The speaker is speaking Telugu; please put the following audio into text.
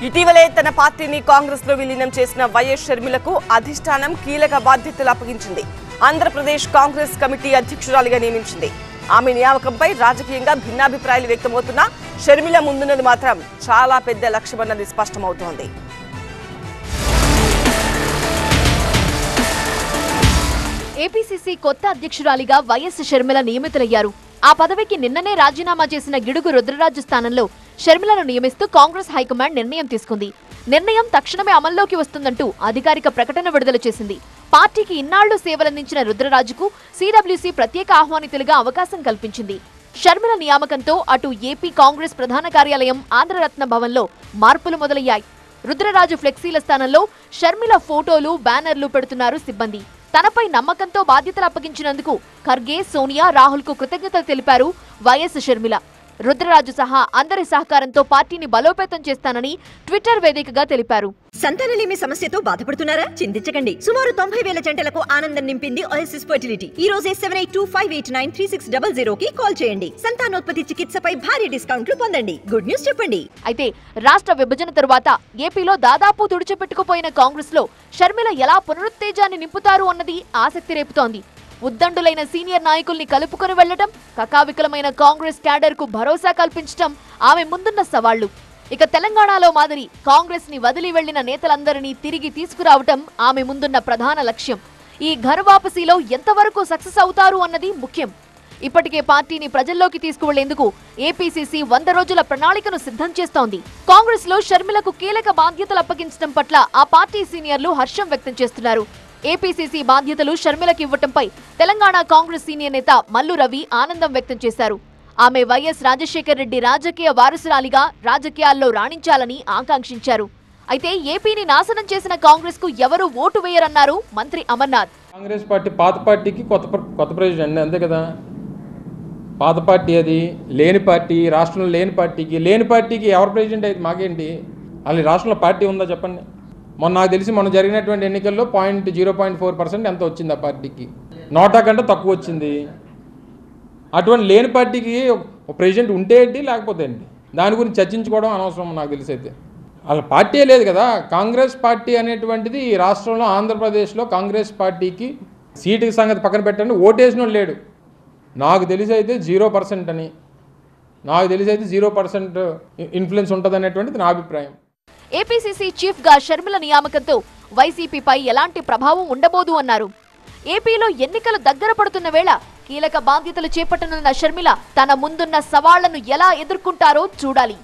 ఇటీవలే తన పార్టీని కాంగ్రెస్ లో విలీనం చేసిన వైఎస్ షర్మిలకు అధిష్టానం కీలక బాధ్యతలు అప్పగించింది. ఆంధ్రప్రదేశ్ కాంగ్రెస్ కమిటీ అధ్యక్షురాలిగా నియమించింది. ఆమె నియామకంపై రాజకీయంగా భిన్నాభిప్రాయాలు వ్యక్తమవుతున్నా షర్మిల ముందున్నది మాత్రం చాలా పెద్ద లక్ష్యమన్నది స్పష్టమవుతోంది. ఏపీసీసీ కొత్త అధ్యక్షురాలిగా వైఎస్ షర్మిల నియమితులయ్యారు. ఆ పదవికి నిన్ననే రాజీనామా చేసిన గిడుగు రుద్రరాజు స్థానంలో షర్మిలను నియమిస్తూ కాంగ్రెస్ హైకమాండ్ నిర్ణయం తీసుకుంది. నిర్ణయం తక్షణమే అమల్లోకి వస్తుందంటూ అధికారిక ప్రకటన విడుదల చేసింది. పార్టీకి ఇన్నాళ్లు సేవలందించిన రుద్రరాజుకు సీడబ్ల్యూసీ ప్రత్యేక ఆహ్వానితులుగా అవకాశం కల్పించింది. షర్మిల నియామకంతో అటు ఏపీ కాంగ్రెస్ ప్రధాన కార్యాలయం ఆంధ్రరత్న భవన్లో మార్పులు మొదలయ్యాయి. రుద్రరాజు ఫ్లెక్సీల స్థానంలో షర్మిల ఫోటోలు, బ్యానర్లు పెడుతున్నారు సిబ్బంది. తనపై నమ్మకంతో బాధ్యతలు అప్పగించినందుకు ఖర్గే, సోనియా, రాహుల్ కు కృతజ్ఞతలు తెలిపారు వైఎస్ షర్మిల. రుద్రరాజు సహా అందరి సహకారంతో పార్టీని బలోపేతం చేస్తానని ట్విట్టర్ వేదికగా తెలిపారు. సంతానలేమి సమస్యతో బాధపడుతున్నారా? చింతించకండి. సుమారు 90,000 జంటలకు ఆనందం నింపింది ఓఎస్ఎస్ ఫర్టిలిటీ. ఈ రోజే 7825893600 కి కాల్ చేయండి. సంతానోత్పత్తి చికిత్సపై భారీ డిస్కౌంట్లు పొందండి. గుడ్ న్యూస్ చెప్పండి. అయితే రాష్ట్ర విభజన తరువాత ఏపీలో దాదాపు తుడిచిపెట్టుకుపోయిన కాంగ్రెస్ లో షర్మిల ఎలా పునరుత్తేజాన్ని నింపుతారు అన్నది ఆసక్తి రేపుతోంది. ఉద్దండులైన సీనియర్ నాయకుల్ని కలుపుకొని వెళ్లడం, కకావికలమైన కాంగ్రెస్ క్యాడర్ కు భరోసా కల్పించడం ఆమె ముందున్న సవాళ్లు. ఇక తెలంగాణలో మాదిరి కాంగ్రెస్ ని వదిలి వెళ్లిన నేతలందరినీ తిరిగి తీసుకురావటం ఆమె ముందున్న ప్రధాన లక్ష్యం. ఈ ఘర్ వాపసీలో ఎంతవరకు సక్సెస్ అవుతారు అన్నది ముఖ్యం. ఇప్పటికే పార్టీని ప్రజల్లోకి తీసుకువెళ్లేందుకు ఏపీసీసీ 100 రోజుల ప్రణాళికను సిద్ధం చేస్తోంది. కాంగ్రెస్ లో షర్మిలకు కీలక బాధ్యతలు అప్పగించడం పట్ల ఆ పార్టీ సీనియర్లు హర్షం వ్యక్తం చేస్తున్నారు. ఏపీసీసీ బాధ్యతలు షర్మిలకు ఇవ్వటంపై తెలంగాణ కాంగ్రెస్ సీనియర్ నేత మల్లు రవి ఆనందం వ్యక్తం చేశారు. ఆమె వైఎస్ రాజశేఖర్ రెడ్డి రాజకీయ వారసురాలిగా రాజకీయాల్లో రాణించాలని ఆకాంక్షించారు. అయితే ఏపీని నాశనం చేసిన కాంగ్రెస్ కు ఎవరూ ఓటు వేయరన్నారు మంత్రి అమర్నాథ్. కాంగ్రెస్ పార్టీ పాత పార్టీకి కొత్త ప్రెసిడెంట్ అంతే కదా. పాత పార్టీ అది లేని పార్టీ, రాష్ట్రంలో లేని పార్టీకి ఎవరు ప్రెసిడెంట్ అయితే మాకేంటి? అసలు రాష్ట్రంలో పార్టీ ఉందా చెప్పండి. నాకు తెలిసి మొన్న జరిగినటువంటి ఎన్నికల్లో 0.4% ఎంత వచ్చింది ఆ పార్టీకి. నోటా కంటే తక్కువ వచ్చింది. అటువంటి లేని పార్టీకి ప్రెసిడెంట్ ఉంటే ఏంటి, లేకపోతే ఏంటి? దాని గురించి చర్చించుకోవడం అనవసరం నాకు తెలిసి. అయితే అసలు పార్టీ లేదు కదా. కాంగ్రెస్ పార్టీ అనేటువంటిది ఈ రాష్ట్రంలో, ఆంధ్రప్రదేశ్లో కాంగ్రెస్ పార్టీకి సీటు సంగతి పక్కన పెట్టండి, ఓటేసిన లేడు. నాకు తెలిసి అయితే 0% అని, నాకు తెలిసి అయితే 0% ఇన్ఫ్లుయెన్స్ ఉంటుంది అనేటువంటిది నా అభిప్రాయం. ఏపీసీసీ చీఫ్ గా షర్మిల నియామకంతో వైసీపీపై ఎలాంటి ప్రభావం ఉండబోదు అన్నారు. ఏపీలో ఎన్నికలు దగ్గర పడుతున్న వేళ కీలక బాధ్యతలు చేపట్టనున్న షర్మిల తన ముందున్న సవాళ్లను ఎలా ఎదుర్కొంటారో చూడాలి.